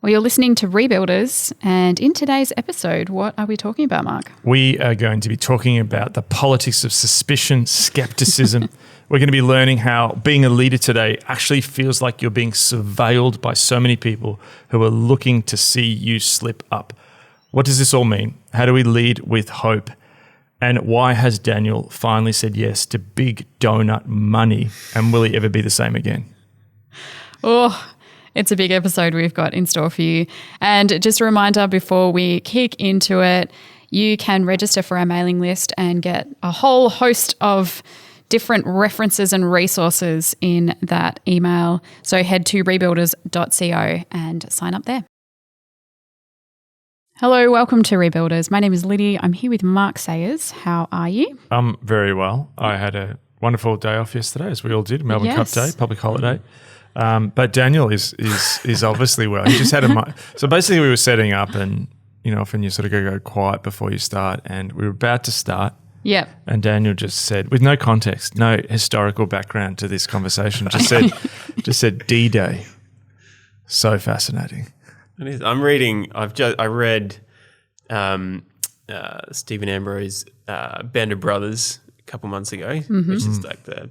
Well, you're listening to Rebuilders, and in today's episode, what are we talking about, Mark? We are going to be talking about the politics of suspicion, skepticism. We're going to be learning how being a leader today actually feels like you're being surveilled by so many people who are looking to see you slip up. What does this all mean? How do we lead with hope? And why has Daniel finally said yes to big donut money? And will he ever be the same again? Oh, it's a big episode we've got in store for you. And just a reminder before we kick into it, you can register for our mailing list and get a whole host of different references and resources in that email. So head to rebuilders.co and sign up there. Hello, welcome to Rebuilders. My name is Liddy. I'm here with Mark Sayers. How are you? I'm very well. I had a wonderful day off yesterday, as we all did, Melbourne Cup Day, public holiday. But Daniel is obviously well. He just had so basically we were setting up, and often you sort of go quiet before you start, and we were about to start. Yeah. And Daniel just said, with no context, no historical background to this conversation, just said D-Day. So fascinating. It is. I'm reading. I read Stephen Ambrose's Band of Brothers a couple months ago, which is like the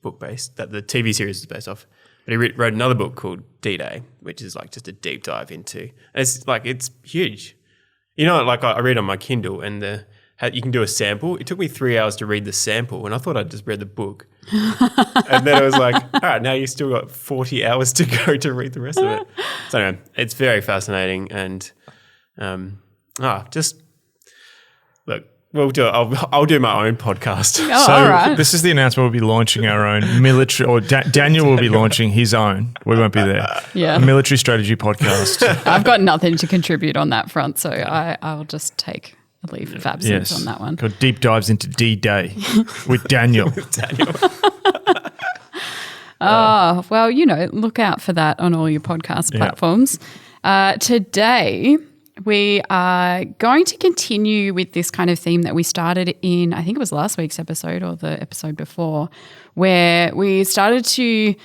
book based that the TV series is based off. But he wrote another book called D-Day, which is like just a deep dive into. And it's huge. I read on my Kindle, and you can do a sample. It took me 3 hours to read the sample, and I thought I'd just read the book. And then I was like, all right, now you still got 40 hours to go to read the rest of it. So anyway, it's very fascinating, and just look. We'll do it. I'll do my own podcast. Oh, all right. This is the announcement. We'll be launching our own military, or Daniel will be launching his own. We won't be there. Yeah. A military strategy podcast. I've got nothing to contribute on that front, so I'll just take a leave of absence on that one. Called Deep Dives into D-Day with Daniel. Well, look out for that on all your podcast platforms. Today, we are going to continue with this kind of theme that we started in, I think it was last week's episode or the episode before, where we started to,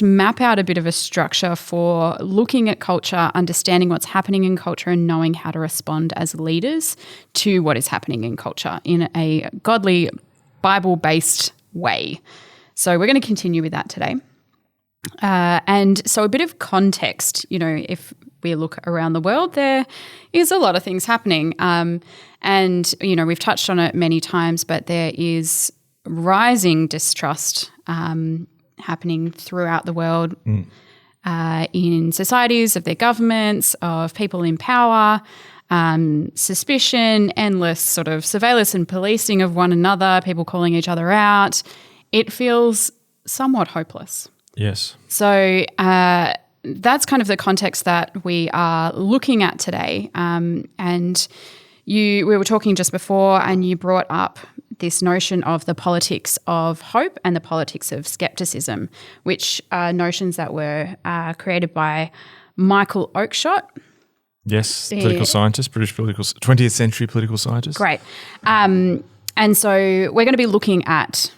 map out a bit of a structure for looking at culture, understanding what's happening in culture, and knowing how to respond as leaders to what is happening in culture in a godly, Bible-based way. So we're going to continue with that today. And so a bit of context, if we look around the world, there is a lot of things happening. And, we've touched on it many times, but there is rising distrust happening throughout the world in societies, of their governments, of people in power, suspicion, endless sort of surveillance and policing of one another, people calling each other out. It feels somewhat hopeless. Yes. So that's kind of the context that we are looking at today. And we were talking just before, and you brought up this notion of the politics of hope and the politics of skepticism, which are notions that were created by Michael Oakeshott. Yes, political scientist, British 20th century political scientist. Great. And so we're going to be looking at,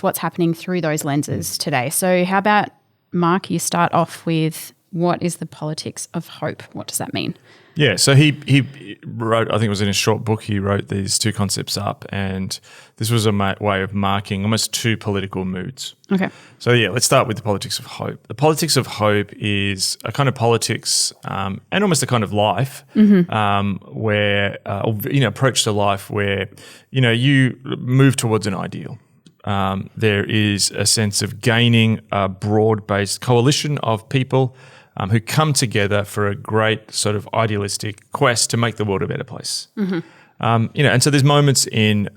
what's happening through those lenses today. So how about, Mark, you start off with what is the politics of hope? What does that mean? Yeah, so he wrote, I think it was in a short book, he wrote these two concepts up, and this was a way of marking almost two political moods. Okay. So let's start with the politics of hope. The politics of hope is a kind of politics and almost a kind of life where, approach to life where, you move towards an ideal. There is a sense of gaining a broad-based coalition of people who come together for a great sort of idealistic quest to make the world a better place. And so there's moments in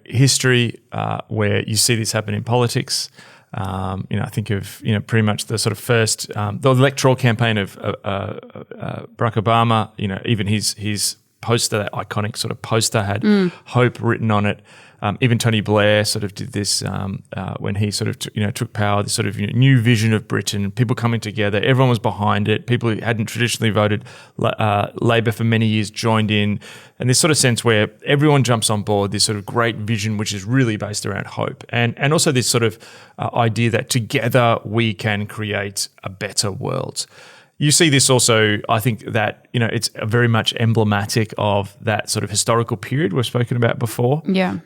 history where you see this happen in politics. I think of pretty much the sort of first the electoral campaign of Barack Obama. Even his poster, that iconic sort of poster, had hope written on it. Even Tony Blair sort of did this when he sort of took power. This sort of new vision of Britain, people coming together. Everyone was behind it. People who hadn't traditionally voted Labor for many years joined in, and this sort of sense where everyone jumps on board. This sort of great vision, which is really based around hope, and also this sort of idea that together we can create a better world. you see this also, I think that, it's very much emblematic of that sort of historical period we've spoken about before. Yeah.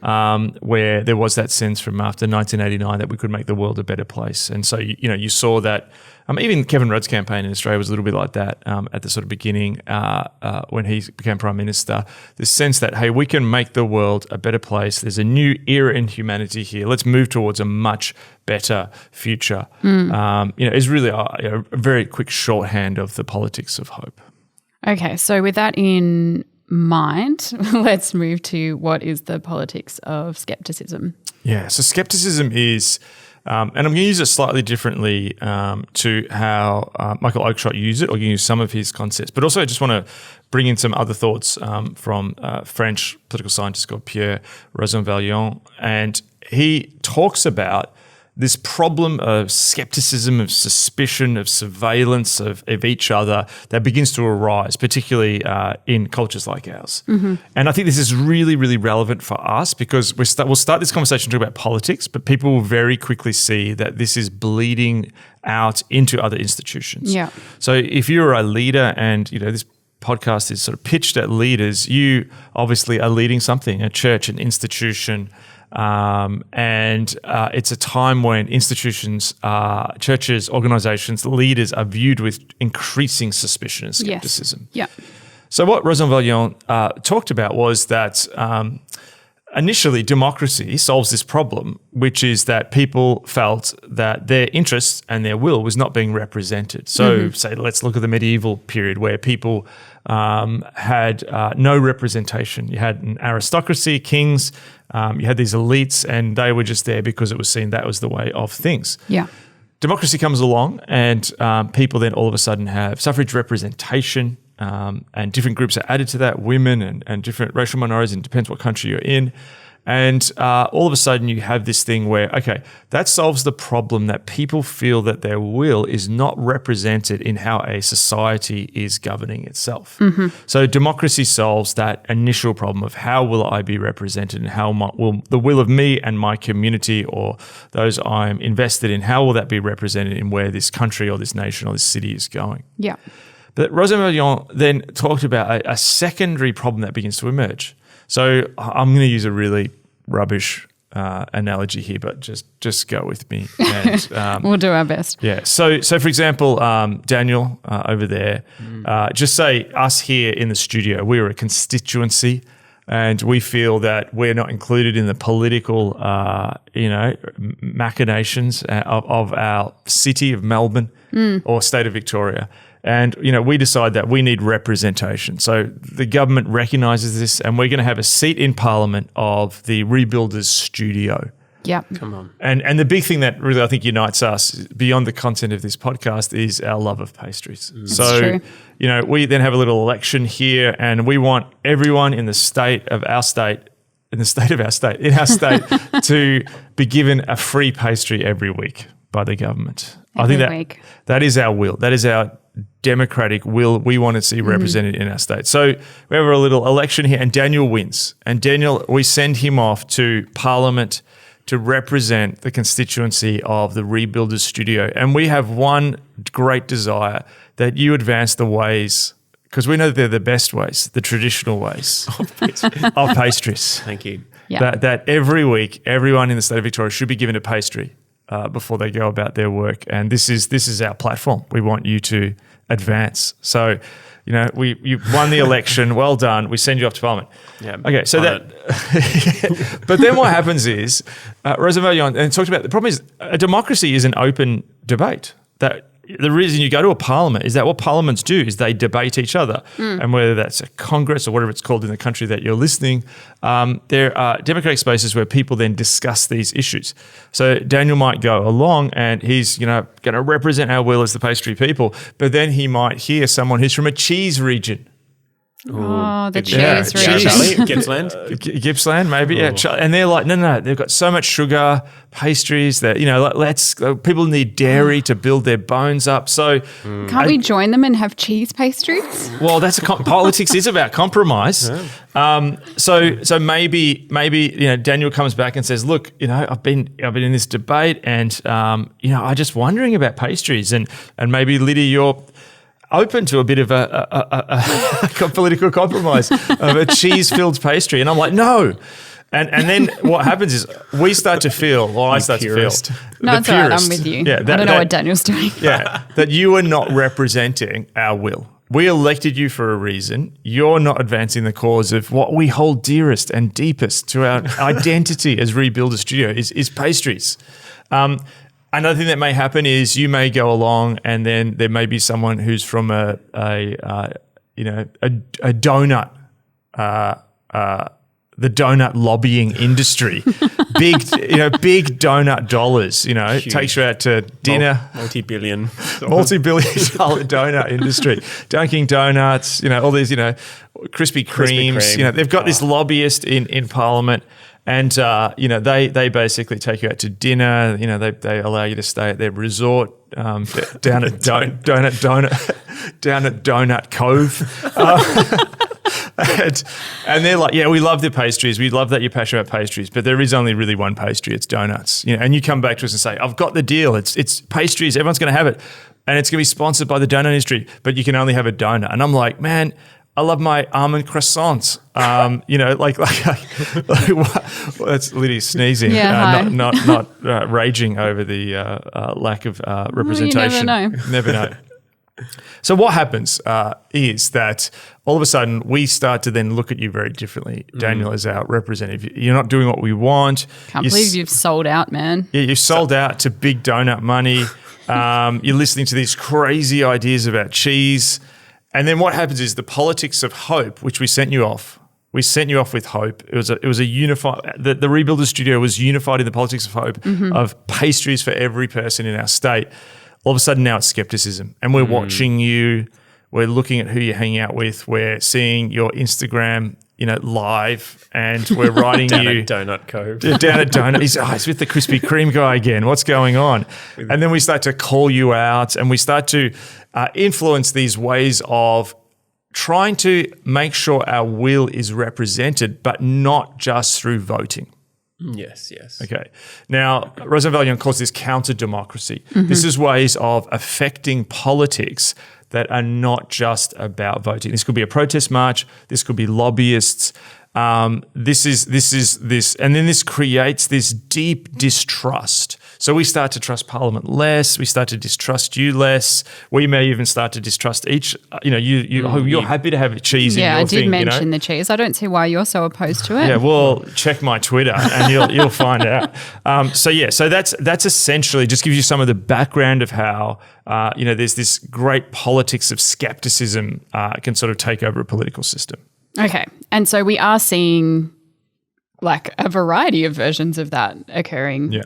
Where there was that sense from after 1989 that we could make the world a better place. And so, you saw that. Even Kevin Rudd's campaign in Australia was a little bit like that at the sort of beginning when he became Prime Minister. This sense that, hey, we can make the world a better place. There's a new era in humanity here. Let's move towards a much better future. Is really a very quick shorthand of the politics of hope. Okay, so with that in mind, let's move to what is the politics of skepticism. Yeah, so skepticism is... and I'm going to use it slightly differently to how Michael Oakeshott used it, or use some of his concepts. But also I just want to bring in some other thoughts from a French political scientist called Pierre Rosanvallon. And he talks about this problem of skepticism, of suspicion, of surveillance of each other that begins to arise, particularly in cultures like ours. Mm-hmm. And I think this is really, really relevant for us because we'll start this conversation talking about politics, but people will very quickly see that this is bleeding out into other institutions. Yeah. So if you're a leader and, this podcast is sort of pitched at leaders, you obviously are leading something, a church, an institution, and it's a time when institutions, churches, organizations, leaders are viewed with increasing suspicion and skepticism. Yes. Yeah. So what Rosanvallon talked about was that initially democracy solves this problem, which is that people felt that their interests and their will was not being represented. So say, let's look at the medieval period where people had no representation. You had an aristocracy, kings, you had these elites, and they were just there because it was seen that was the way of things. Yeah. Democracy comes along, and people then all of a sudden have suffrage representation, and different groups are added to that, women and different racial minorities, and it depends what country you're in. And all of a sudden you have this thing where, okay, that solves the problem that people feel that their will is not represented in how a society is governing itself. Mm-hmm. So democracy solves that initial problem of how will I be represented and how will the will of me and my community or those I'm invested in, how will that be represented in where this country or this nation or this city is going? Yeah. But Rosanvallon then talked about a secondary problem that begins to emerge. So I'm going to use a really rubbish analogy here, but just go with me. And, we'll do our best. Yeah. So for example, Daniel over there, just say us here in the studio, we're a constituency, and we feel that we're not included in the political, machinations of our city of Melbourne or state of Victoria. And, we decide that we need representation. So the government recognises this, and we're going to have a seat in Parliament of the Rebuilders Studio. Yeah. Come on. And the big thing that really I think unites us beyond the content of this podcast is our love of pastries. So, true. We then have a little election here, and we want everyone in the state of our state, in our state, to be given a free pastry every week by the government. Every week. That is our will. That is our democratic will we want to see represented in our state. So we have a little election here, and Daniel wins. And Daniel, we send him off to Parliament to represent the constituency of the Rebuilders Studio. And we have one great desire, that you advance the ways, because we know that they're the best ways, the traditional ways of pastries. Thank you. Yeah. That every week, everyone in the state of Victoria should be given a pastry before they go about their work. And this is our platform. We want you to advance. So, you won the election. Well done. We send you off to Parliament. Yeah. Okay. So but then what happens is, Rosanvallon and talked about the problem is a democracy is an open debate. That the reason you go to a parliament is that what parliaments do is they debate each other. And whether that's a congress or whatever it's called in the country that you're listening, there are democratic spaces where people then discuss these issues. So Daniel might go along and he's, going to represent our will as the pastry people, but then he might hear someone who's from a cheese region. Oh, the cheese region. Gippsland? Gippsland, maybe. Yeah. And they're like, no, they've got so much sugar, pastries that, people need dairy to build their bones up. So can't we join them and have cheese pastries? Well, that's politics is about compromise. Yeah. So maybe Daniel comes back and says, look, I've been in this debate, and I'm just wondering about pastries, and maybe Lydia, open to a bit of a political compromise of a cheese-filled pastry. And I'm like, no. And then what happens is we start to feel, or I start to feel. No, it's all right. I'm with you. Yeah, I don't know what Daniel's doing. Yeah, that you are not representing our will. We elected you for a reason. You're not advancing the cause of what we hold dearest and deepest to our identity as Rebuilder Studio is pastries. Another thing that may happen is you may go along, and then there may be someone who's from a donut. The donut lobbying industry, big donut dollars, Huge. Takes you out to dinner. Multi-billion dollar donut industry. Dunkin' Donuts, all these, Krispy Kremes. They've got this lobbyist in Parliament, and, they basically take you out to dinner. They allow you to stay at their resort down at Donut Cove. And they're like, yeah, we love the pastries. We love that you're passionate about pastries, but there is only really one pastry. It's donuts. And you come back to us and say, I've got the deal. It's pastries. Everyone's going to have it. And it's going to be sponsored by the donut industry, but you can only have a donut. And I'm like, man, I love my almond croissants. That's Liddy sneezing, not raging over the lack of representation. You never know. So what happens is that all of a sudden we start to then look at you very differently, Daniel, as our representative. You're not doing what we want. Can't believe you've sold out, man. Yeah, you've sold out to big donut money. You're listening to these crazy ideas about cheese. And then what happens is the politics of hope, which we sent you off. We sent you off with hope. It was a unified. The Rebuilder Studio was unified in the politics of hope of pastries for every person in our state. All of a sudden now it's skepticism, and we're watching you. We're looking at who you're hanging out with. We're seeing your Instagram, live, and we're writing down you at Donut Cove. Down at Donut. He's with the Krispy Kreme guy again. What's going on? And then we start to call you out, and we start to influence these ways of trying to make sure our will is represented, but not just through voting. Yes. Okay. Now, Roosevelt Young calls this counter-democracy. This is ways of affecting politics that are not just about voting. This could be a protest march. This could be lobbyists. This is, and then this creates this deep distrust. So we start to trust Parliament less. We start to distrust you less. We may even start to distrust each. You're happy to have cheese in your thing. Yeah, I did mention the cheese. I don't see why you're so opposed to it. Yeah, well, check my Twitter and you'll find out. So that's essentially just gives you some of the background of how there's this great politics of skepticism can sort of take over a political system. Okay, and so we are seeing like a variety of versions of that occurring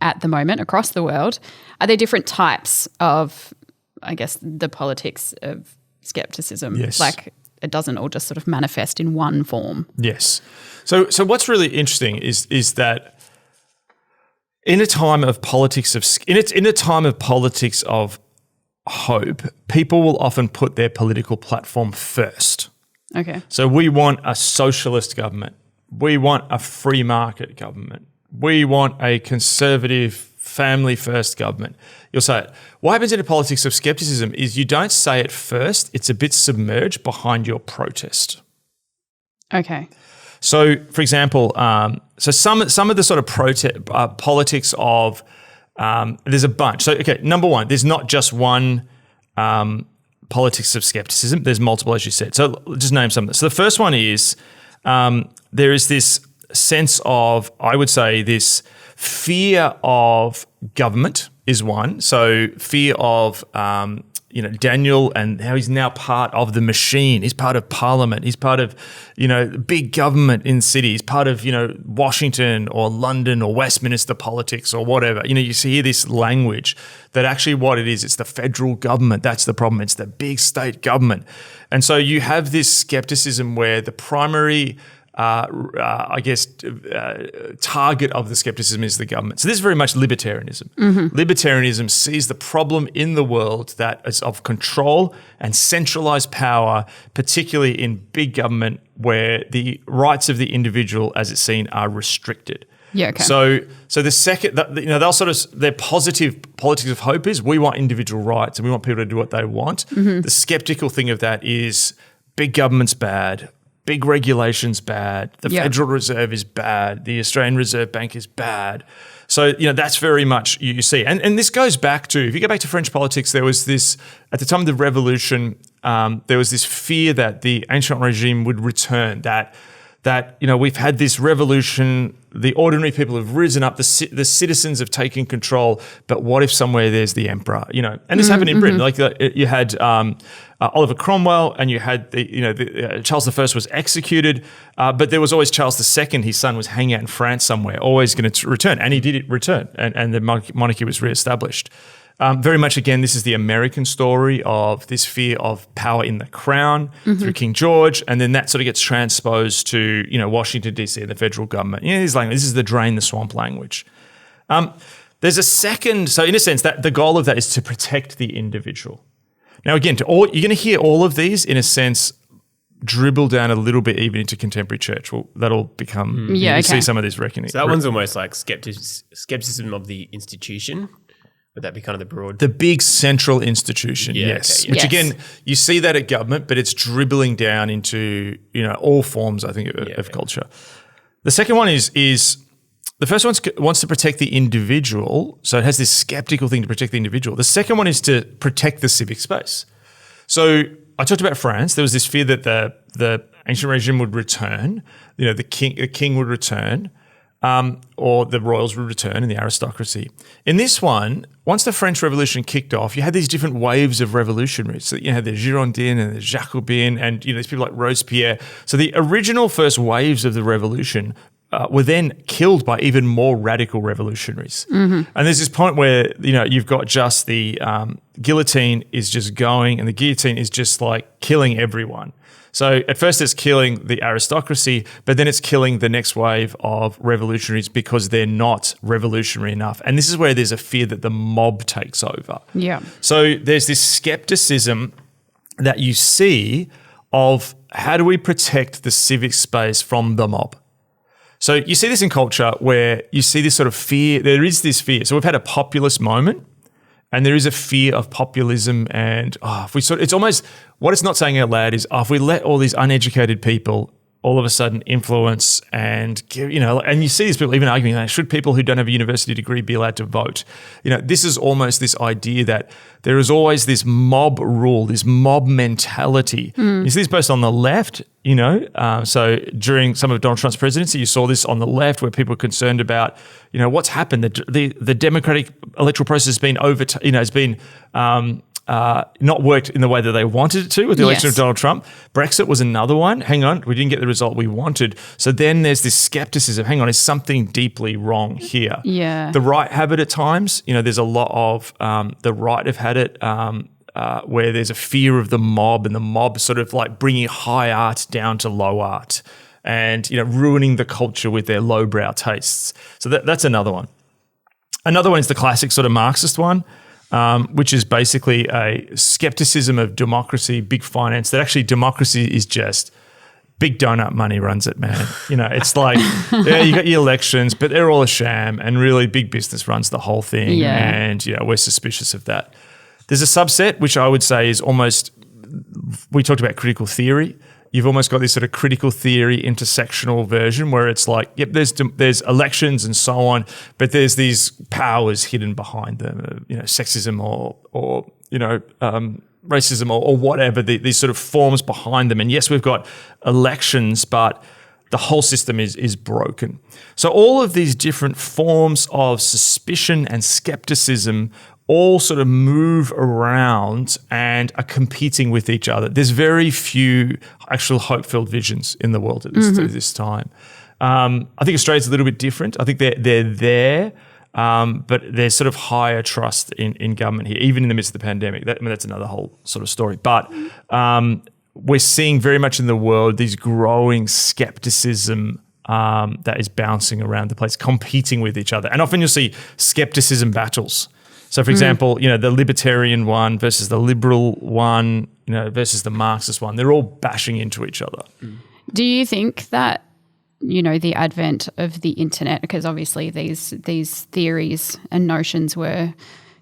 at the moment across the world. Are there different types of, I guess, the politics of skepticism? Yes. Like it doesn't all just sort of manifest in one form. Yes. So what's really interesting is that in a time of politics of hope, people will often put their political platform first. Okay. So we want a socialist government. We want a free market government. We want a conservative, family-first government. You'll say it. What happens in the politics of skepticism is you don't say it first. It's a bit submerged behind your protest. Okay. So, for example, some of the sort of politics of there's a bunch. So, okay, number one, there's not just one politics of skepticism. There's multiple, as you said. So, just name some of them. So, the first one is there is this sense of, I would say, this fear of government is one. So fear of, Daniel and how he's now part of the machine. He's part of Parliament. He's part of, big government in cities. He's part of, Washington or London or Westminster politics or whatever. You hear this language that actually what it is, it's the federal government. That's the problem. It's the big state government. And so you have this skepticism where the primary target of the skepticism is the government. So this is very much libertarianism. Libertarianism sees the problem in the world that is of control and centralized power, particularly in big government where the rights of the individual, as it's seen, are restricted. Yeah, okay. So the second, they'll sort of, their positive politics of hope is we want individual rights and we want people to do what they want. Mm-hmm. The skeptical thing of that is big government's bad, big regulation's bad, the Federal Reserve is bad, the Australian Reserve Bank is bad. So, that's very much you see. And this goes back to, if you go back to French politics, there was this, at the time of the revolution, there was this fear that the ancient regime would return, that we've had this revolution, the ordinary people have risen up, the citizens have taken control, but what if somewhere there's the emperor, And this happened in Britain. Like you had Oliver Cromwell, and you had Charles I was executed, but there was always Charles II. His son was hanging out in France somewhere, always going to return, and he did return, and the monarchy was reestablished. Very much, again, this is the American story of this fear of power in the crown through King George, and then that sort of gets transposed to, Washington, D.C. and the federal government. This is the drain the swamp language. There's a second, so in a sense, that the goal of that is to protect the individual. Now, again, you're going to hear all of these, in a sense, dribble down a little bit even into contemporary church. Well, that'll become, you see some of this reckoning. So that one's almost like skepticism of the institution. Would that be kind of the broad? The big central institution, yes. Okay, Which again, you see that at government, but it's dribbling down into all forms, I think, of culture. The second one is the first one wants to protect the individual, so it has this skeptical thing to protect the individual. The second one is to protect the civic space. So I talked about France. There was this fear that the ancient regime would return, the king would return. Or the royals would return and the aristocracy. In this one, once the French Revolution kicked off, you had these different waves of revolutionaries. So you had the Girondins and the Jacobins and these people like Robespierre. So the original first waves of the revolution were then killed by even more radical revolutionaries. And there's this point where you've got just the guillotine is just going, and the guillotine is just like killing everyone. So at first it's killing the aristocracy, but then it's killing the next wave of revolutionaries because they're not revolutionary enough. And this is where there's a fear that the mob takes over. Yeah. So there's this skepticism that you see of how do we protect the civic space from the mob? So you see this in culture where you see this sort of fear. There is this fear. So we've had a populist moment. And there is a fear of populism, and it's almost what it's not saying out loud is, if we let all these uneducated people all of a sudden influence and and you see these people even arguing, should people who don't have a university degree be allowed to vote? This is almost this idea that there is always this mob rule, this mob mentality. You see this both on the left, so during some of Donald Trump's presidency, you saw this on the left where people were concerned about, what's happened. The democratic electoral process has been has been not worked in the way that they wanted it to with the election of Donald Trump. Brexit was another one. Hang on, we didn't get the result we wanted. So then there's this skepticism. Hang on, is something deeply wrong here? Yeah. The right have it at times. There's a lot of the right have had it where there's a fear of the mob, and the mob sort of like bringing high art down to low art and, ruining the culture with their lowbrow tastes. So that's another one. Another one is the classic sort of Marxist one. Which is basically a skepticism of democracy, big finance, that actually democracy is just big donut money runs it, man. It's like, you got your elections, but they're all a sham, and really big business runs the whole thing. Yeah. And, we're suspicious of that. There's a subset, which I would say is almost, we talked about critical theory. You've almost got this sort of critical theory intersectional version where it's like, there's elections and so on, but there's these powers hidden behind them, sexism or racism or whatever, these sort of forms behind them. And yes, we've got elections, but the whole system is broken. So all of these different forms of suspicion and skepticism all sort of move around and are competing with each other. There's very few actual hope-filled visions in the world at this time. I think Australia's a little bit different. I think they're there, but there's sort of higher trust in government here, even in the midst of the pandemic. That's another whole sort of story. But we're seeing very much in the world these growing skepticism that is bouncing around the place, competing with each other. And often you'll see skepticism battles. So, for example, the libertarian one versus the liberal one, versus the Marxist one, they're all bashing into each other. Do you think that the advent of the internet, because obviously these theories and notions were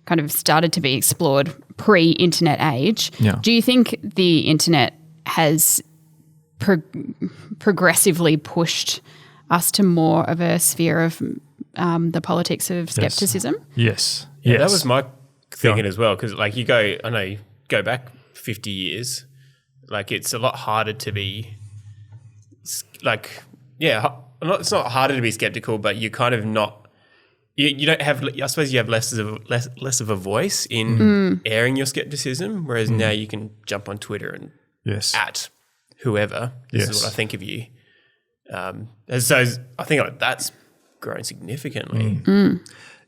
kind of started to be explored pre-internet age. Yeah. Do you think the internet has progressively pushed us to more of a sphere of the politics of skepticism? Yes. Yeah, that was my thinking as well, because like you go back 50 years, like it's a lot harder to be like, it's not harder to be skeptical, but you're kind of not, you don't have, I suppose you have less of a voice in airing your skepticism, whereas now you can jump on Twitter and at whoever, this is what I think of you. And so I think like that's grown significantly.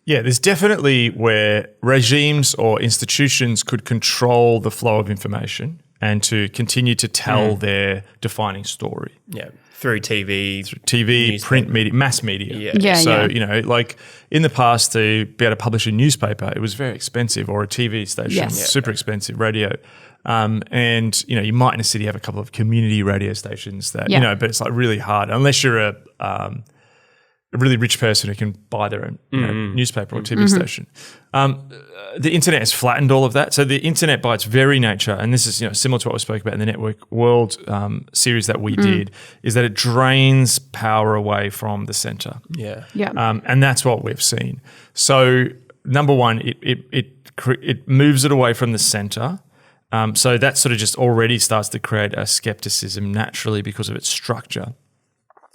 Yeah, there's definitely where regimes or institutions could control the flow of information and to continue to tell their defining story. Yeah, through TV, print media, mass media. Yeah. Like in the past to be able to publish a newspaper, it was very expensive, or a TV station, super expensive, radio. And, you might in a city have a couple of community radio stations that, but it's like really hard unless you're a really rich person who can buy their own newspaper or TV station. The internet has flattened all of that. So the internet by its very nature, and this is similar to what we spoke about in the Network World series that we did, is that it drains power away from the centre. Yeah. And that's what we've seen. So number one, it moves it away from the centre. So that sort of just already starts to create a skepticism naturally because of its structure.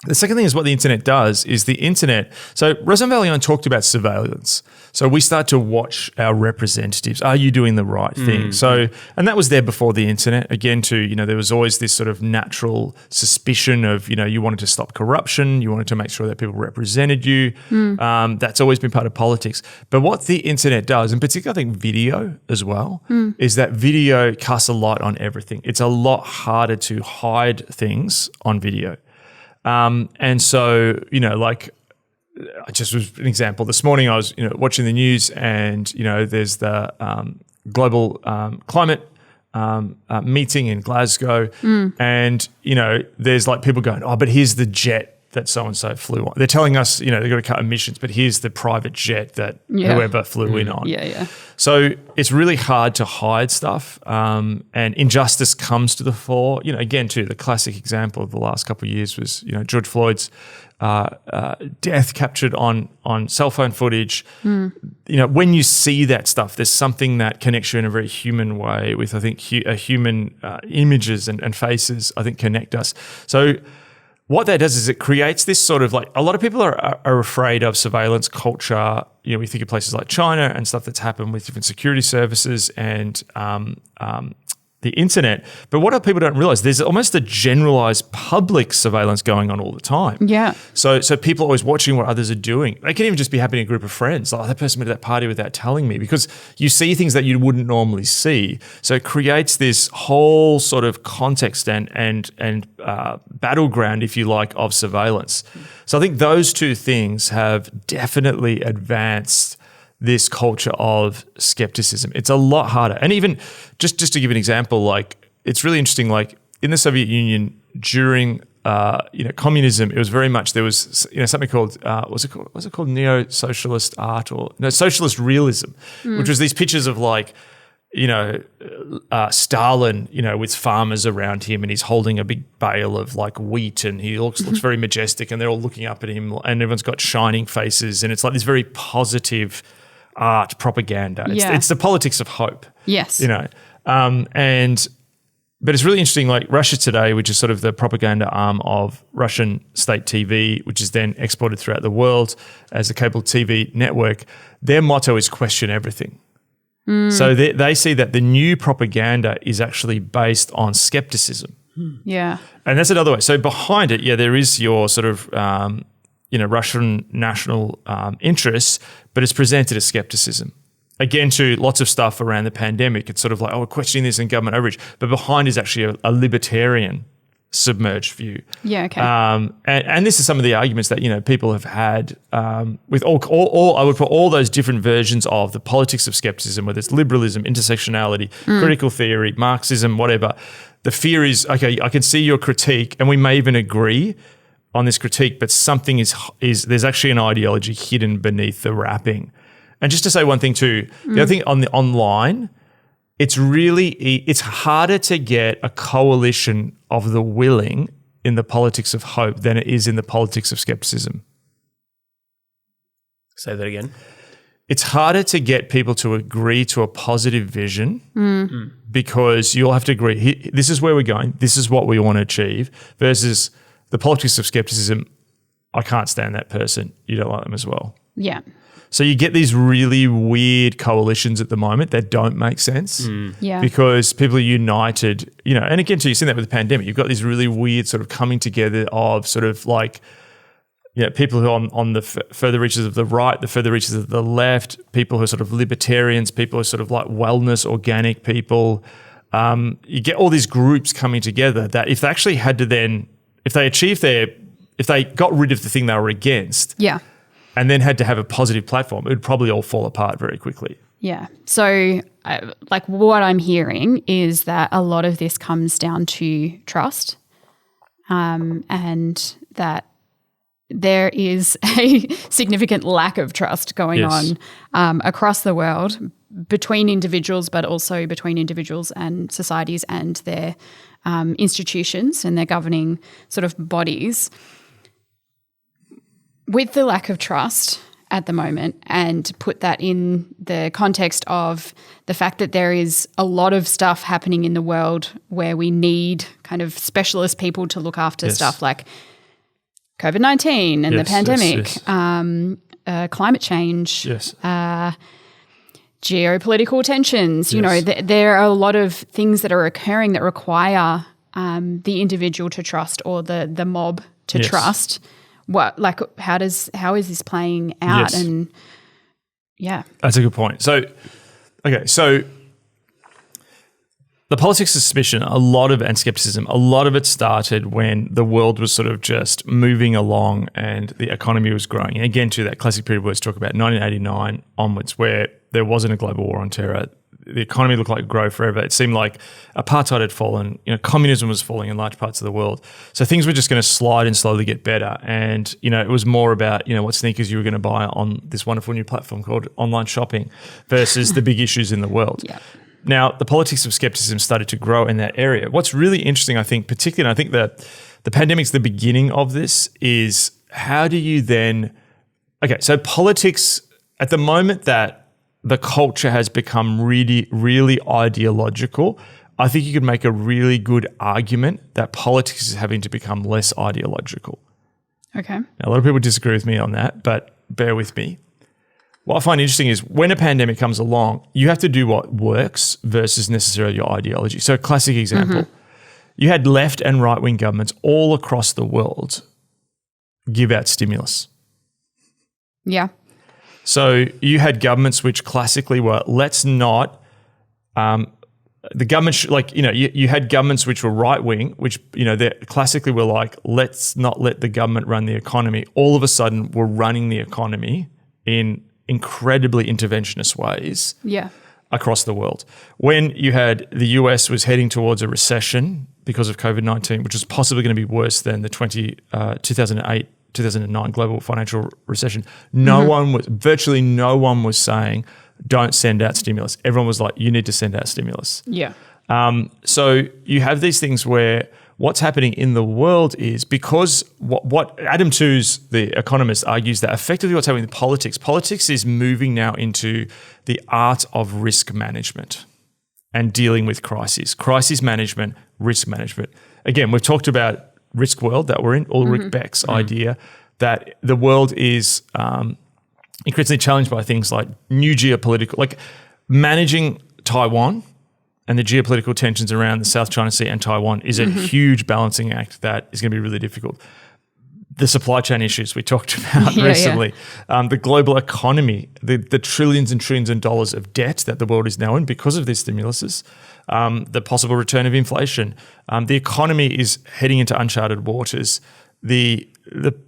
The second thing is what the internet does is the internet. So Rosenvalion talked about surveillance. So we start to watch our representatives. Are you doing the right thing? So, and that was there before the internet. Again, too, there was always this sort of natural suspicion of, you wanted to stop corruption. You wanted to make sure that people represented you. That's always been part of politics. But what the internet does, and particularly I think video as well, is that video casts a light on everything. It's a lot harder to hide things on video. And so, like, just was an example. This morning I was, watching the news and, there's the global climate meeting in Glasgow and, there's like people going, oh, but here's the jet that so-and-so flew on. They're telling us, they've got to cut emissions, but here's the private jet that whoever flew in on. Yeah. So it's really hard to hide stuff, and injustice comes to the fore. Again, too, the classic example of the last couple of years was, George Floyd's death captured on cell phone footage. When you see that stuff, there's something that connects you in a very human way with, I think, human images and faces, I think, connect us. So what that does is it creates this sort of like, a lot of people are afraid of surveillance culture. We think of places like China and stuff that's happened with different security services and the internet. But what people don't realize, there's almost a generalized public surveillance going on all the time. Yeah. So people are always watching what others are doing. It can even just be happening in a group of friends. Like, that person went to that party without telling me, because you see things that you wouldn't normally see. So it creates this whole sort of context and battleground, if you like, of surveillance. So I think those two things have definitely advanced this culture of skepticism. It's a lot harder. And even just to give an example, like, it's really interesting, like in the Soviet Union during communism, it was very much, there was something called was it called neo-socialist art, or no, socialist realism, which was these pictures of like Stalin, with farmers around him, and he's holding a big bale of like wheat, and he looks very majestic, and they're all looking up at him, and everyone's got shining faces, and it's like this very positive art propaganda. It's the politics of hope. Yes. But it's really interesting, like Russia Today, which is sort of the propaganda arm of Russian state TV, which is then exported throughout the world as a cable TV network, their motto is question everything. So they see that the new propaganda is actually based on skepticism. Yeah. And that's another way. So behind it, there is your sort of, Russian national interests, but it's presented as skepticism. Again, to lots of stuff around the pandemic, it's sort of like, oh, we're questioning this in government overreach, but behind is actually a libertarian submerged view. Yeah, okay. And this is some of the arguments that, people have had with all, I would put all those different versions of the politics of skepticism, whether it's liberalism, intersectionality, critical theory, Marxism, whatever. The fear is, okay, I can see your critique and we may even agree on this critique, but something is there's actually an ideology hidden beneath the wrapping. And just to say one thing too, the other thing on the online, it's harder to get a coalition of the willing in the politics of hope than it is in the politics of skepticism. Say that again. It's harder to get people to agree to a positive vision because you'll have to agree, this is where we're going, this is what we want to achieve, versus the politics of skepticism, I can't stand that person, you don't like them as well. Yeah. So you get these really weird coalitions at the moment that don't make sense because people are united, and again, too, you've seen that with the pandemic. You've got these really weird sort of coming together of sort of like, people who are on the further reaches of the right, the further reaches of the left, people who are sort of libertarians, people who are sort of like wellness, organic people. You get all these groups coming together that if they actually had to then, if they got rid of the thing they were against and then had to have a positive platform, it would probably all fall apart very quickly. Yeah. So like what I'm hearing is that a lot of this comes down to trust and that there is a significant lack of trust going on across the world between individuals, but also between individuals and societies and their institutions and their governing sort of bodies. With the lack of trust at the moment, and put that in the context of the fact that there is a lot of stuff happening in the world where we need kind of specialist people to look after stuff like COVID-19 and the pandemic, climate change, geopolitical tensions. There are a lot of things that are occurring that require the individual to trust or the mob to trust. How is this playing out? And that's a good point. So the politics of suspicion, and skepticism, a lot of it started when the world was sort of just moving along and the economy was growing. And again, to that classic period we always talk about, 1989 onwards, where there wasn't a global war on terror. The economy looked like it would grow forever. It seemed like apartheid had fallen. Communism was falling in large parts of the world. So things were just going to slide and slowly get better. And, it was more about, what sneakers you were going to buy on this wonderful new platform called online shopping versus the big issues in the world. Yeah. Now, the politics of skepticism started to grow in that area. What's really interesting, I think, particularly, and I think that the pandemic's the beginning of this, is how do you then – okay, so politics at the moment that the culture has become really, really ideological, I think you could make a really good argument that politics is having to become less ideological. Okay. Now, a lot of people disagree with me on that, but bear with me. What I find interesting is when a pandemic comes along, you have to do what works versus necessarily your ideology. So, classic example, you had left and right-wing governments all across the world give out stimulus. Yeah. So you had governments which classically were, let's not, the government, you had governments which were right-wing, which, they classically were like, let's not let the government run the economy. All of a sudden, we're running the economy in incredibly interventionist ways across the world. When you had the US was heading towards a recession because of COVID-19, which was possibly going to be worse than the 2008, 2009 global financial recession, virtually no one was saying, don't send out stimulus. Everyone was like, you need to send out stimulus. Yeah. So you have these things where what's happening in the world is because what Adam Tooze, the economist, argues that effectively what's happening in politics is moving now into the art of risk management and dealing with crisis management, risk management. Again, we've talked about risk world that we're in, Ulrich Beck's idea that the world is increasingly challenged by things like new geopolitical, like managing Taiwan and the geopolitical tensions around the South China Sea and Taiwan is a huge balancing act that is going to be really difficult. The supply chain issues we talked about recently, the global economy, the trillions and trillions of dollars of debt that the world is now in because of these stimuluses, the possible return of inflation. The economy is heading into uncharted waters. The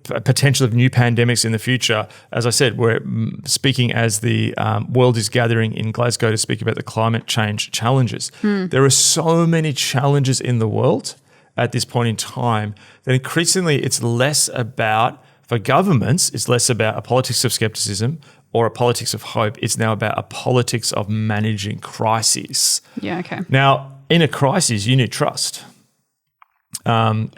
potential of new pandemics in the future. As I said, we're speaking as the world is gathering in Glasgow to speak about the climate change challenges. There are so many challenges in the world, at this point in time that increasingly it's less about, for governments, it's less about a politics of skepticism or a politics of hope. It's now about a politics of managing crises. Yeah, okay. Now, in a crisis, you need trust. I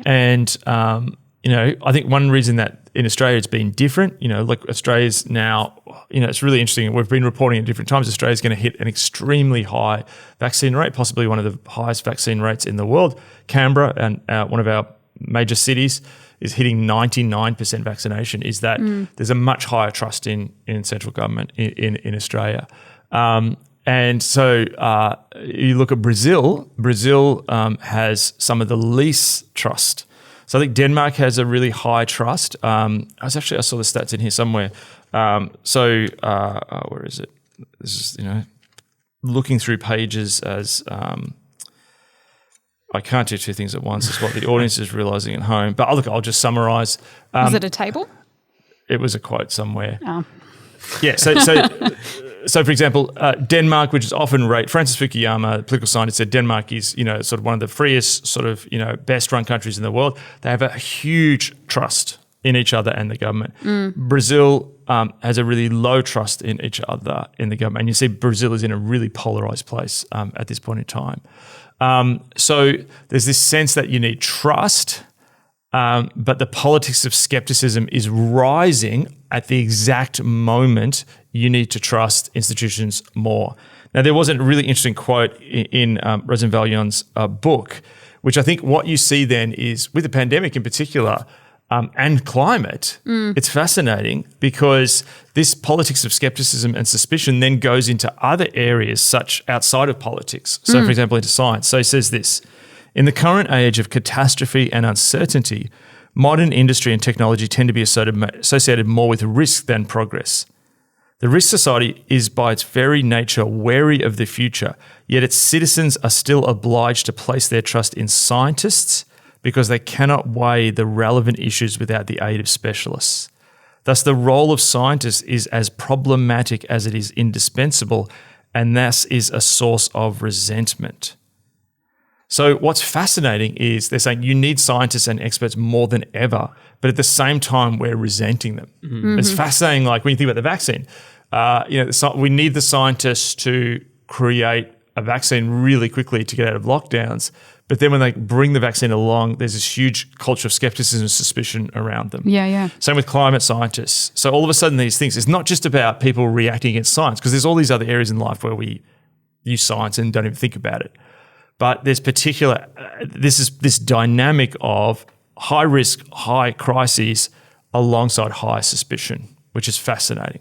think one reason that in Australia it's been different, like Australia's now, it's really interesting. We've been reporting at different times Australia's going to hit an extremely high vaccine rate, possibly one of the highest vaccine rates in the world. Canberra, and one of our major cities, is hitting 99% vaccination. Is that there's a much higher trust in central government in Australia. And so you look at Brazil. Brazil has some of the least trust. So I think Denmark has a really high trust. I saw the stats in here somewhere. Where is it? This is looking through pages as I can't do two things at once. Is what the audience is realising at home. But I'll just summarise. Was it a table? It was a quote somewhere. Oh. Yeah. So for example, Denmark, which is often rated, Francis Fukuyama, political scientist, said Denmark is, sort of one of the freest, best run countries in the world. They have a huge trust in each other and the government. Brazil has a really low trust in each other in the government. And you see Brazil is in a really polarized place at this point in time. So there's this sense that you need trust, but the politics of skepticism is rising at the exact moment you need to trust institutions more. Now, there was a really interesting quote in Rosenvalion's book, which I think what you see then is, with the pandemic in particular, and climate, it's fascinating because this politics of skepticism and suspicion then goes into other areas such outside of politics. So, for example, into science. So he says this: in the current age of catastrophe and uncertainty, modern industry and technology tend to be associated more with risk than progress. The risk society is by its very nature wary of the future, yet its citizens are still obliged to place their trust in scientists because they cannot weigh the relevant issues without the aid of specialists. Thus, the role of scientists is as problematic as it is indispensable, and thus is a source of resentment. So what's fascinating is they're saying you need scientists and experts more than ever, but at the same time, we're resenting them. It's fascinating, like when you think about the vaccine, we need the scientists to create a vaccine really quickly to get out of lockdowns, but then when they bring the vaccine along, there's this huge culture of skepticism and suspicion around them. Yeah. Same with climate scientists. So all of a sudden these things, it's not just about people reacting against science, because there's all these other areas in life where we use science and don't even think about it. But there's this dynamic of high risk, high crises alongside high suspicion, which is fascinating.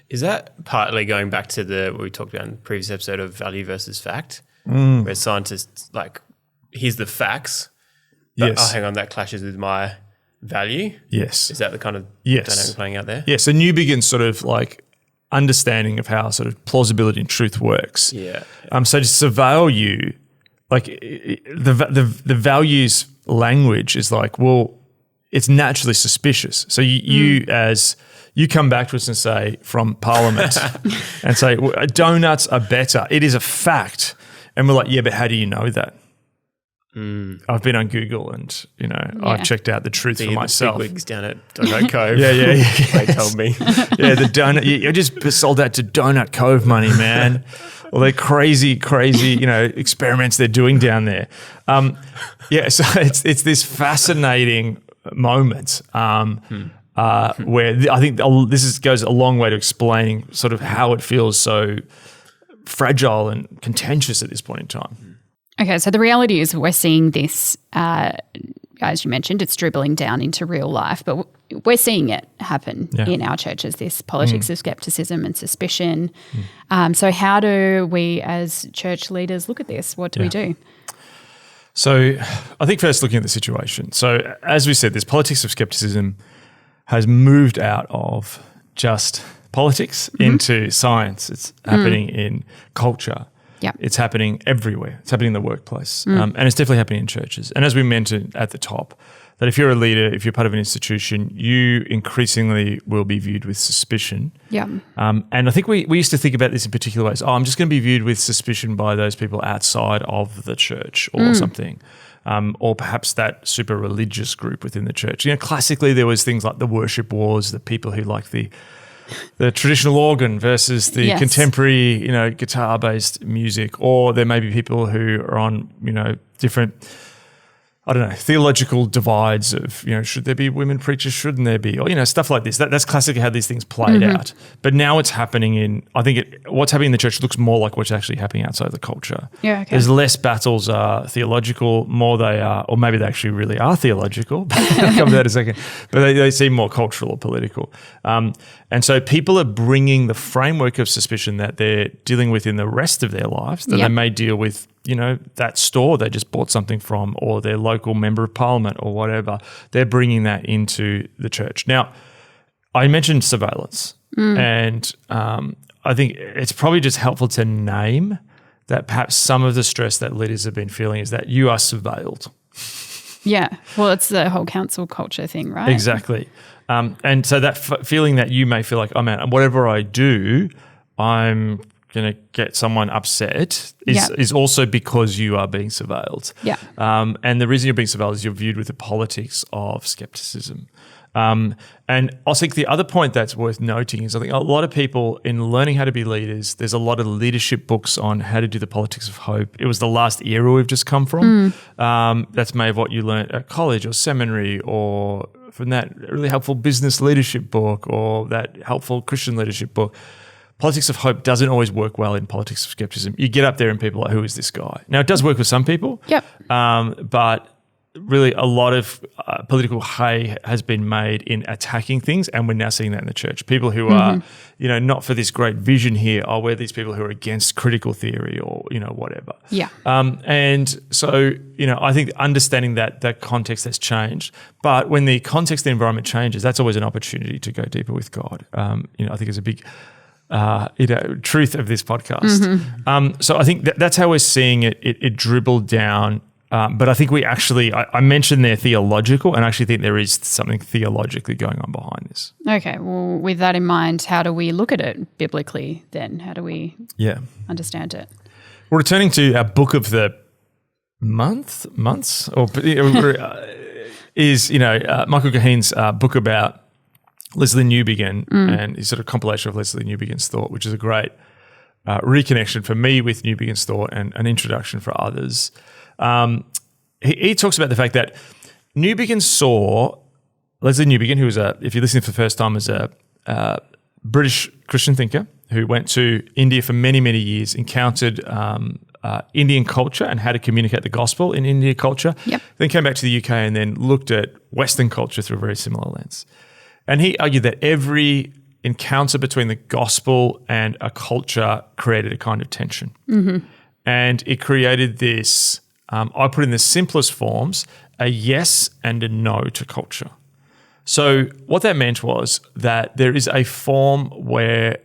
Is that partly going back to what we talked about in the previous episode of value versus fact, where scientists here's the facts, but hang on, that clashes with my value? Yes. Is that the kind of dynamic playing out there? Yes. So Newbegin's sort of like understanding of how sort of plausibility and truth works. Yeah. So to surveil you, like the values language is like, well, it's naturally suspicious. So you come back to us and say from Parliament and say, well, donuts are better. It is a fact. And we're like, yeah, but how do you know that? I've been on Google and, I've checked out the truth for myself. The big wigs down at Donut Cove. Yeah. They told me. Yeah, the donut. You just sold that to Donut Cove money, man. All the crazy, experiments they're doing down there. So it's this fascinating moment where I think this goes a long way to explaining sort of how it feels so fragile and contentious at this point in time. Okay, so the reality is we're seeing this, as you mentioned, it's dribbling down into real life, but we're seeing it happen in our churches, this politics of skepticism and suspicion. So how do we as church leaders look at this? What do we do? So I think first looking at the situation. So as we said, this politics of skepticism has moved out of just politics into science. It's happening in culture. Yep. It's happening everywhere. It's happening in the workplace. And it's definitely happening in churches. And as we mentioned at the top, that if you're a leader, if you're part of an institution, you increasingly will be viewed with suspicion. Yeah. And I think we used to think about this in particular ways. I'm just going to be viewed with suspicion by those people outside of the church or something. or perhaps that super religious group within the church. Classically there was things like the worship wars, the people who like the traditional organ versus the contemporary, guitar-based music, or there may be people who are on, different, theological divides of, should there be women preachers, shouldn't there be, or, stuff like this. That's classically how these things played out. But now it's happening what's happening in the church looks more like what's actually happening outside the culture. Yeah, okay. There's less battles are theological, more they are, or maybe they actually really are theological. I'll come to that in a second. But they seem more cultural or political. And so people are bringing the framework of suspicion that they're dealing with in the rest of their lives, that they may deal with, that store they just bought something from, or their local member of parliament or whatever. They're bringing that into the church. Now, I mentioned surveillance, and I think it's probably just helpful to name that perhaps some of the stress that leaders have been feeling is that you are surveilled. Yeah. Well, it's the whole council culture thing, right? Exactly. And so that feeling that you may feel like, oh man, whatever I do, I'm going to get someone upset is also because you are being surveilled. Yeah. And the reason you're being surveilled is you're viewed with the politics of skepticism. And I think the other point that's worth noting is I think a lot of people in learning how to be leaders, there's a lot of leadership books on how to do the politics of hope. It was the last era we've just come from. That's maybe what you learned at college or seminary, or from that really helpful business leadership book, or that helpful Christian leadership book. Politics of hope doesn't always work well in politics of skepticism. You get up there and people are like, who is this guy? Now, it does work with some people. Yep. But really a lot of political hay has been made in attacking things, and we're now seeing that in the church. People who are, not for this great vision here, we're these people who are against critical theory or, whatever. Yeah. And so, I think understanding that context has changed. But when the context, the environment changes, that's always an opportunity to go deeper with God. I think it's a big truth of this podcast. So I think that's how we're seeing it dribble down. But I think I mentioned they're theological, and I actually think there is something theologically going on behind this. Okay. Well, with that in mind, how do we look at it biblically then? How do we understand it? We're returning to our book of the months, or is, Michael Kahne's book about Leslie Newbigin and his sort of compilation of Leslie Newbigin's thought, which is a great reconnection for me with Newbigin's thought and an introduction for others. He talks about the fact that Newbigin saw Leslie Newbigin, who was if you're listening for the first time, is a British Christian thinker who went to India for many, many years, encountered Indian culture and how to communicate the gospel in Indian culture, then came back to the UK and then looked at Western culture through a very similar lens. And he argued that every encounter between the gospel and a culture created a kind of tension. And it created this, I put in the simplest forms, a yes and a no to culture. So what that meant was that there is a form where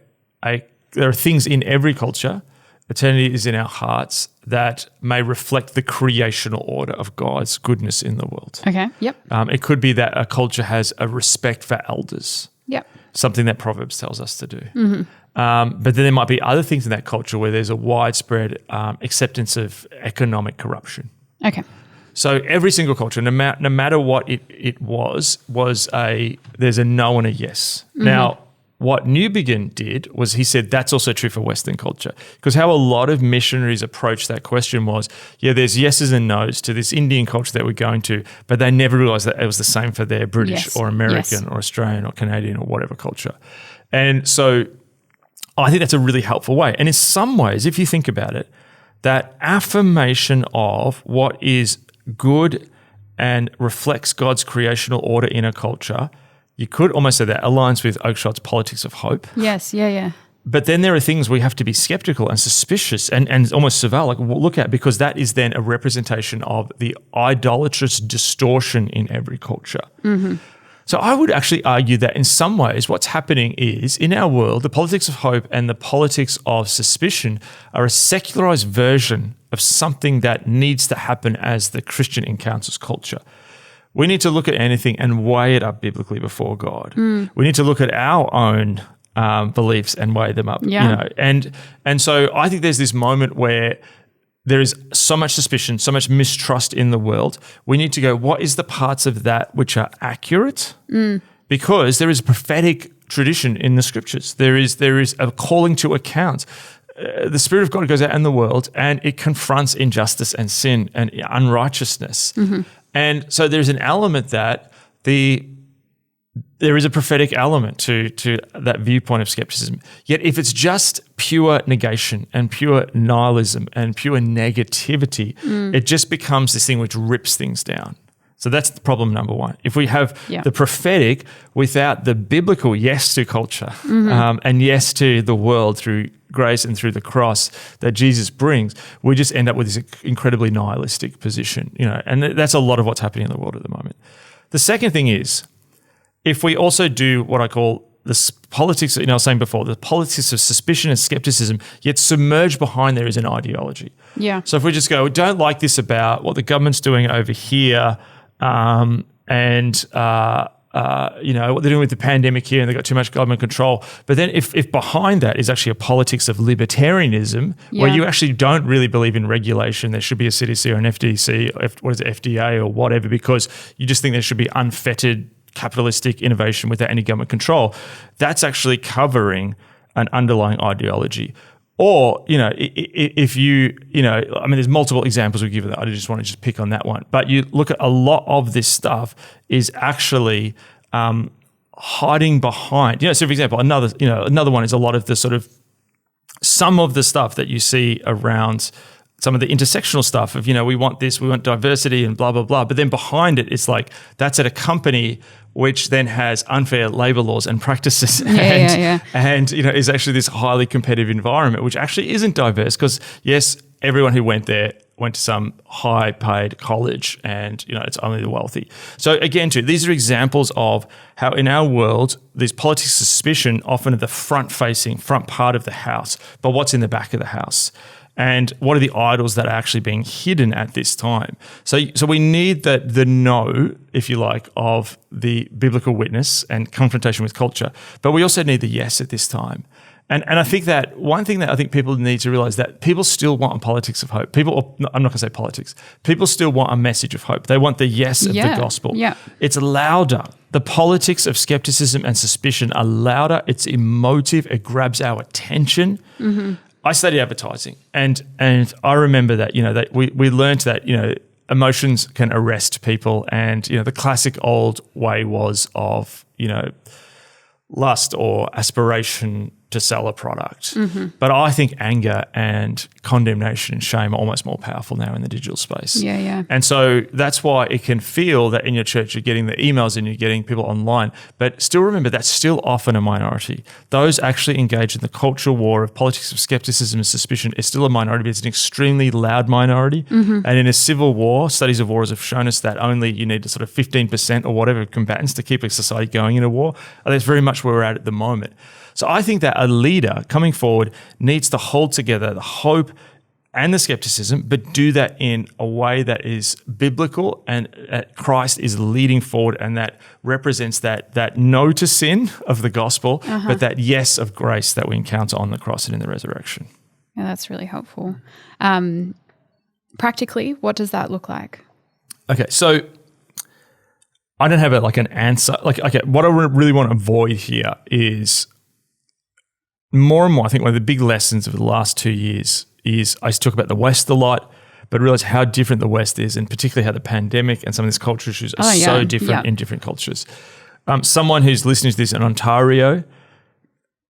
there are things in every culture, eternity is in our hearts, that may reflect the creational order of God's goodness in the world. Okay, yep. It could be that a culture has a respect for elders. Yep. Something that Proverbs tells us to do. But then there might be other things in that culture where there's a widespread acceptance of economic corruption. Okay. So every single culture, no matter what it was there's a no and a yes. Now, what Newbigin did was he said that's also true for Western culture, because how a lot of missionaries approached that question was, there's yeses and nos to this Indian culture that we're going to, but they never realized that it was the same for their British or American or Australian or Canadian or whatever culture. And so I think that's a really helpful way. And in some ways, if you think about it, that affirmation of what is good and reflects God's creational order in a culture, you could almost say that aligns with Oakeshott's Politics of Hope. Yes, yeah. But then there are things we have to be skeptical and suspicious and almost surveil, look at, because that is then a representation of the idolatrous distortion in every culture. So I would actually argue that in some ways what's happening is, in our world, the politics of hope and the politics of suspicion are a secularized version of something that needs to happen as the Christian encounters culture. We need to look at anything and weigh it up biblically before God. We need to look at our own beliefs and weigh them up. And so I think there's this moment where there is so much suspicion, so much mistrust in the world. We need to go, what is the parts of that which are accurate? Because there is a prophetic tradition in the scriptures. There is a calling to account. The Spirit of God goes out in the world and it confronts injustice and sin and unrighteousness. And so there's an element that there is a prophetic element to that viewpoint of skepticism. Yet if it's just pure negation and pure nihilism and pure negativity, it just becomes this thing which rips things down. So that's the problem number one. If we have the prophetic without the biblical yes to culture and yes to the world through grace and through the cross that Jesus brings, we just end up with this incredibly nihilistic position, and that's a lot of what's happening in the world at the moment. The second thing is, if we also do what I call the politics, I was saying before, the politics of suspicion and skepticism, yet submerged behind there is an ideology. Yeah. So if we just go, we don't like this about what the government's doing over here, what they're doing with the pandemic here, and they've got too much government control. But then if behind that is actually a politics of libertarianism, where you actually don't really believe in regulation, there should be a CDC or an FDC, FDA or whatever, because you just think there should be unfettered capitalistic innovation without any government control, that's actually covering an underlying ideology. Or, if there's multiple examples we give of that. I just want to just pick on that one. But you look at a lot of this stuff is actually hiding behind, so for example, another one is a lot of the sort of, some of the stuff that you see around some of the intersectional stuff of, we want this, we want diversity and blah, blah, blah. But then behind it, it's like, that's at a company which then has unfair labor laws and practices and is actually this highly competitive environment, which actually isn't diverse because, yes, everyone who went there went to some high-paid college and, it's only the wealthy. So again, too, these are examples of how in our world, these politics of suspicion often are the front part of the house, but what's in the back of the house? And what are the idols that are actually being hidden at this time? So we need the no, if you like, of the biblical witness and confrontation with culture, but we also need the yes at this time. And I think that one thing that I think people need to realize that people still want a politics of hope. I'm not going to say politics. People still want a message of hope. They want the yes of the gospel. Yeah. It's louder. The politics of skepticism and suspicion are louder. It's emotive. It grabs our attention. I studied advertising, and I remember that that we learned that emotions can arrest people, and the classic old way was of lust or aspiration to sell a product. But I think anger and condemnation and shame are almost more powerful now in the digital space. Yeah. And so that's why it can feel that in your church you're getting the emails and you're getting people online, but still remember that's still often a minority. Those actually engaged in the cultural war of politics of skepticism and suspicion is still a minority, but it's an extremely loud minority. And in a civil war, studies of wars have shown us that only you need to sort of 15% or whatever combatants to keep a society going in a war. And that's very much where we're at the moment. So I think that a leader coming forward needs to hold together the hope and the skepticism, but do that in a way that is biblical and Christ is leading forward, and that represents that no to sin of the gospel, but that yes of grace that we encounter on the cross and in the resurrection. Yeah, that's really helpful. Practically, what does that look like? Okay, so I don't have an answer. What I really want to avoid here is more and more, I think one of the big lessons of the last 2 years is I talk about the West a lot, but realize how different the West is, and particularly how the pandemic and some of these cultural issues are so different in different cultures. Someone who's listening to this in Ontario,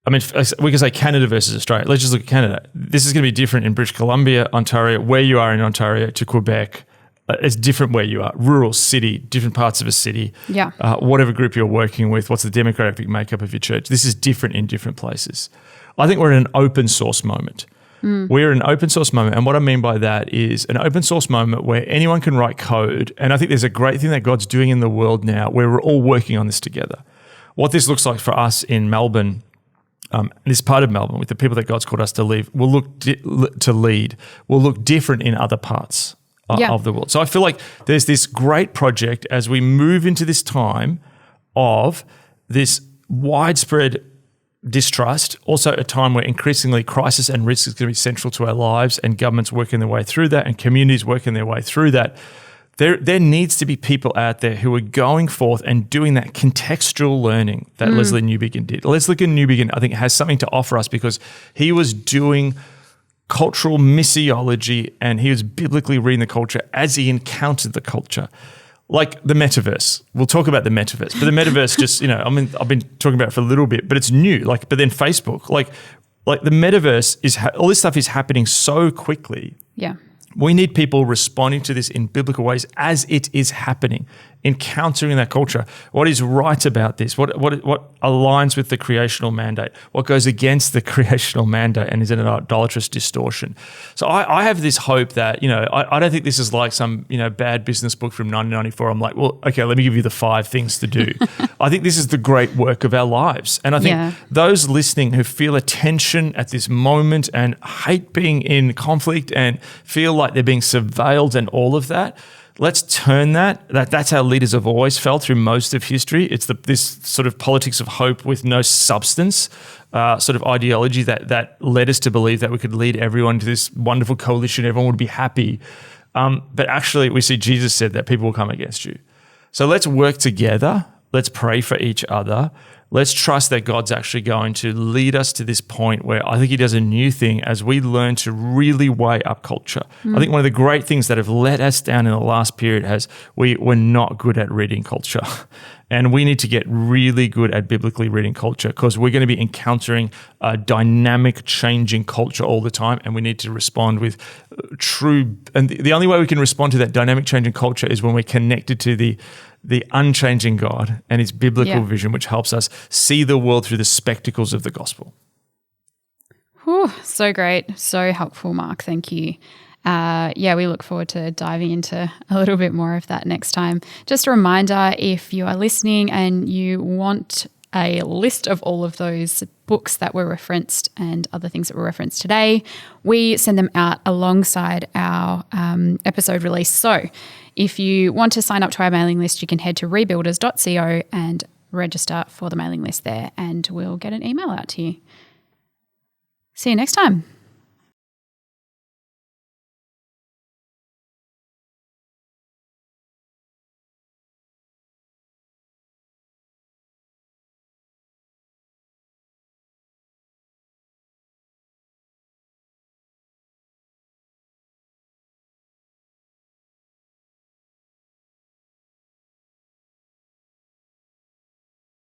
I mean, we can say Canada versus Australia. Let's just look at Canada. This is going to be different in British Columbia, Ontario, where you are in Ontario to Quebec. It's different where you are. Rural, city, different parts of a city. Yeah. Whatever group you're working with, what's the demographic makeup of your church? This is different in different places. I think we're in an open source moment. We're in an open source moment. And what I mean by that is an open source moment where anyone can write code. And I think there's a great thing that God's doing in the world now where we're all working on this together. What this looks like for us in Melbourne, this part of Melbourne with the people that God's called us to lead, will look different in other parts of the world. So I feel like there's this great project as we move into this time of this widespread distrust, also a time where increasingly crisis and risk is going to be central to our lives, and governments working their way through that and communities working their way through that. There needs to be people out there who are going forth and doing that contextual learning that Leslie Newbigin did. Leslie Newbigin, I think, has something to offer us because he was doing cultural missiology and he was biblically reading the culture as he encountered the culture. Like the metaverse. We'll talk about the metaverse. But the metaverse just, I've been talking about it for a little bit, but it's new. But then Facebook, like the metaverse is, all this stuff is happening so quickly. Yeah. We need people responding to this in biblical ways as it is happening, encountering that culture. What is right about this? What aligns with the creational mandate? What goes against the creational mandate and is an idolatrous distortion? So I have this hope that, I don't think this is like some, bad business book from 1994. I'm like, well, okay, let me give you the 5 things to do. I think this is the great work of our lives. And I think those listening who feel a tension at this moment and hate being in conflict and feel like they're being surveilled and all of that, let's turn that's how leaders have always felt through most of history. It's this sort of politics of hope with no substance, sort of ideology that led us to believe that we could lead everyone to this wonderful coalition, everyone would be happy. But actually we see Jesus said that people will come against you. So let's work together. Let's pray for each other. Let's trust that God's actually going to lead us to this point where I think he does a new thing as we learn to really weigh up culture. I think one of the great things that have let us down in the last period has we're not good at reading culture. And we need to get really good at biblically reading culture because we're going to be encountering a dynamic, changing culture all the time, and we need to respond with true. And the only way we can respond to that dynamic, changing culture is when we're connected to the unchanging God and his biblical vision, which helps us see the world through the spectacles of the gospel. Whew, so great. So helpful, Mark. Thank you. We look forward to diving into a little bit more of that next time. Just a reminder, if you are listening and you want a list of all of those books that were referenced and other things that were referenced today, we send them out alongside our episode release. So if you want to sign up to our mailing list, you can head to rebuilders.co and register for the mailing list there, and we'll get an email out to you. See you next time.